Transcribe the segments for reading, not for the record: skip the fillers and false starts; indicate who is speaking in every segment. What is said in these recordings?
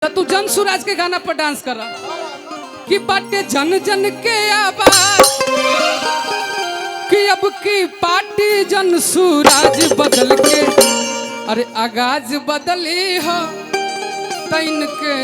Speaker 1: तो तू जन सूरज के गाना पर डांस कर कि बाटे जन जन के आवाज कि अब की पार्टी जन सूरज बदल के अरे आगाज बदली हो तैन के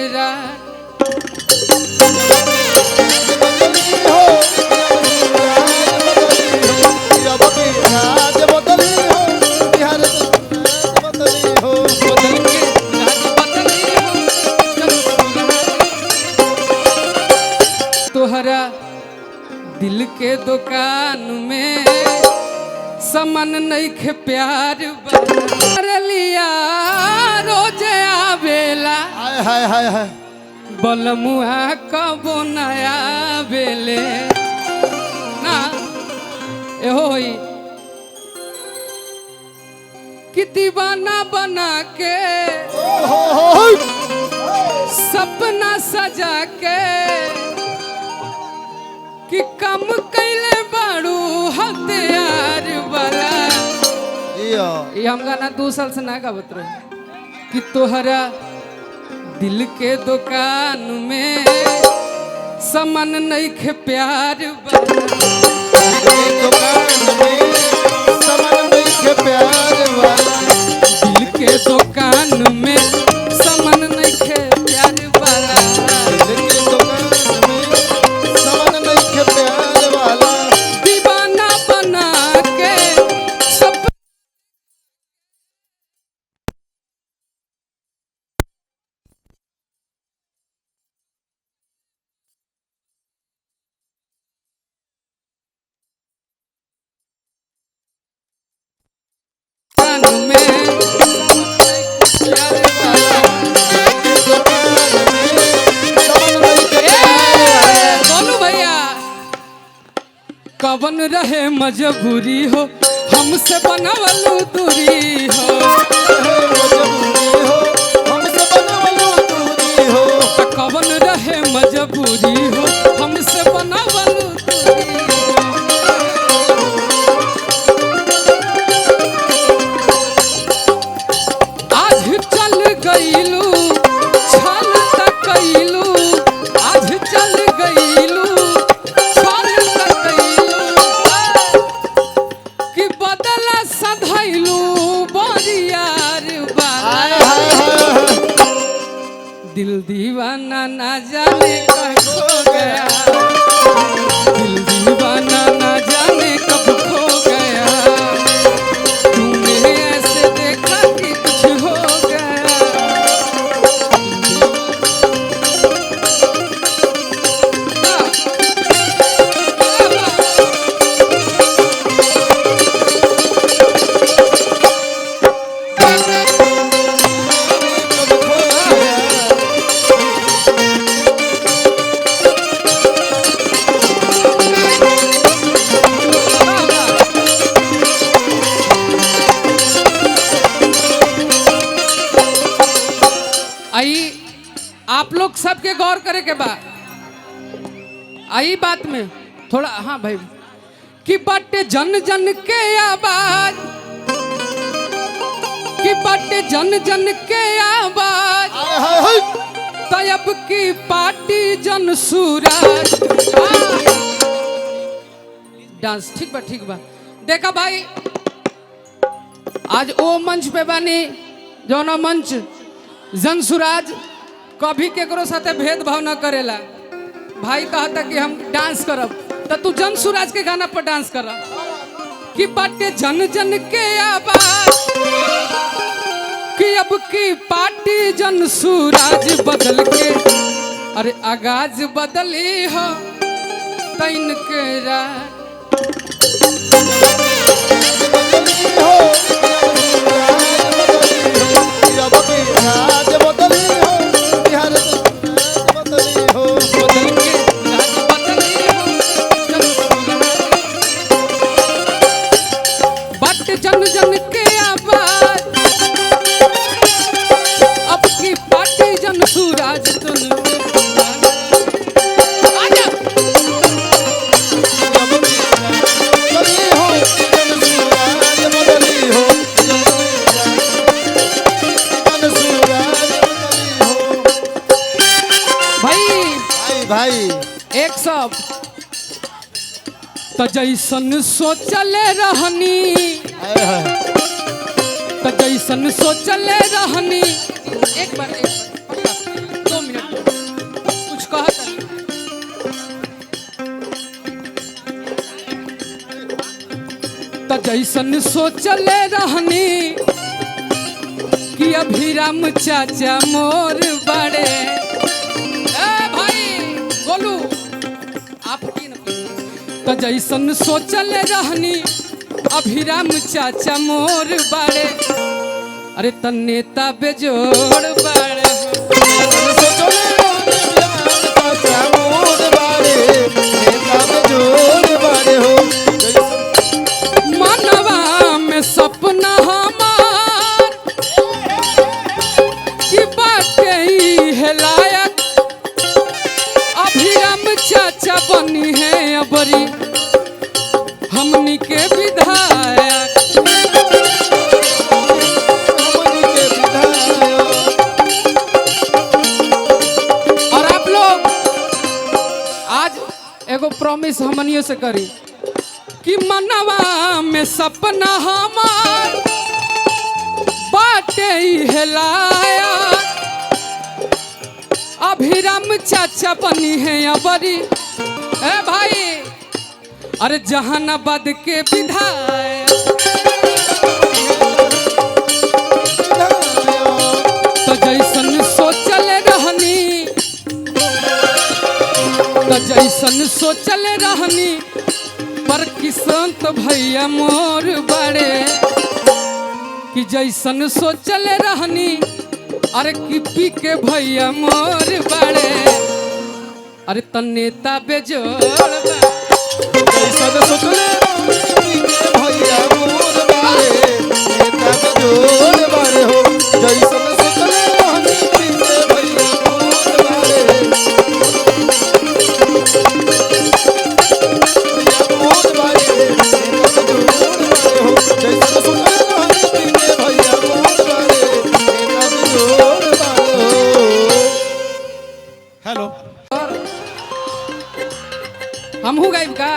Speaker 1: तोहरा दिल के दुकान में समन नहीं खे प्यार लिया रोजे आवेला
Speaker 2: हाय हाय हाय
Speaker 1: बलमुआ कबो नया बेले ना एहो होई कि दीवाना बना के सपना सजा के कि कम कैले बाड़ू हथियार वाला ये हम गाना 2 साल से ना गावत रहे कि तोहरा दिल के दुकान में समन नहीं खे प्यार दिल के दुकान में समन नहीं खे प्यार वाला दीवाना बना के सब कवन रहे मजबूरी हो हमसे बनावलू दूरी हो कवन रहे मजबूरी हो हमसे बनावलू दूरी आज चल गईलू छल तक कैलू आज चल गईलू दिल दीवाना ना जाने कब खो गया दिल दीवाना ना जाने कब खो गया तूने ऐसे देखा कि कुछ हो गया आई आप लोग सबके गौर करे के बाद आई बात में थोड़ा हाँ भाई कि बाटे जन जन के आवाज कि बाटे जन जन के आवाज तब की पार्टी जन सूरज डांस ठीक बा देखा भाई आज ओ मंच पे बानी जौना मंच जन सूरज कभी केकरो साथे भेदभाव न करेला भाई कहता कि हम डांस करब तो तू जन सूरज के गाना पर डांस कर कि बाटे जन जन के आवाज कि अब की पार्टी जन सूरज बदल के अरे आगाज बदली हो तैन के जन जन के आवाज अब की पार्टी जन सूरज
Speaker 2: बदली हो भाई
Speaker 1: एक सब तो जैसन सोचले रहनी तो जैसन सोचले रहनी एक बार पक्का 2 मिनट कुछ कहत तो जैसन सोचले रहनी कि अभिराम चाचा मोर बड़े भाई बोलू आप की न तो जैसन सोचले रहनी अभिराम चाचा मोर बड़े अरे त नेता बेजोड़ बड़े मनवा में सपना हमार की बाटे है लायक अभिराम चाचा बनी है अबरी हमनी के विधायक और आप लोग आज एगो प्रॉमिस हमनियों से करी कि मनवा में सपना हमार बाटे है लायक अभिराम चाचा बनी है अबरी ए भाई अरे जहानाबाद के विधायक तो जैसन सोचल रहनी तो जैसन सोचल रहनी पर किसंत भैया मोर बड़े कि जैसन सोचल रहनी अरे किपी के भैया मोर बड़े अरे त नेता बेजोड़
Speaker 2: जैसन सोचले भैया मोर बारे नेता बेजोड़ बारे हो जैसन सोचले भैया मोर बारे मोर बारे नेता बेजोड़ बारे हो जैसन सोचले भैया मोर बारे नेता बेजोड़ बारे हो। हेलो
Speaker 1: हमहू गाइब का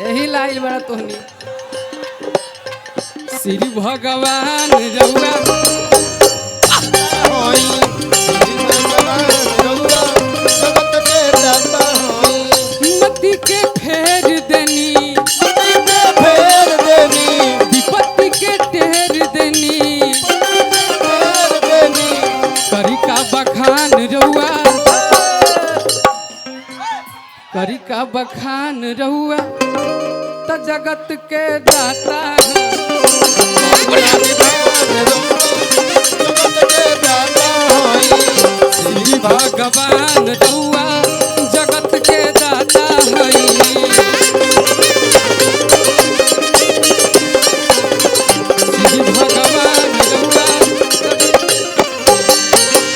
Speaker 1: यही लाइल बड़ा तोहनी श्री भगवान रउआ
Speaker 2: होई रउआ जगत के दाता होई
Speaker 1: मति के फेर देनी विपत्ति के टेर देनी करी का बखान रउआ करी का बखान रहुआ त जगत के दाता श्री भगवान रहुआ जगत के दाता हई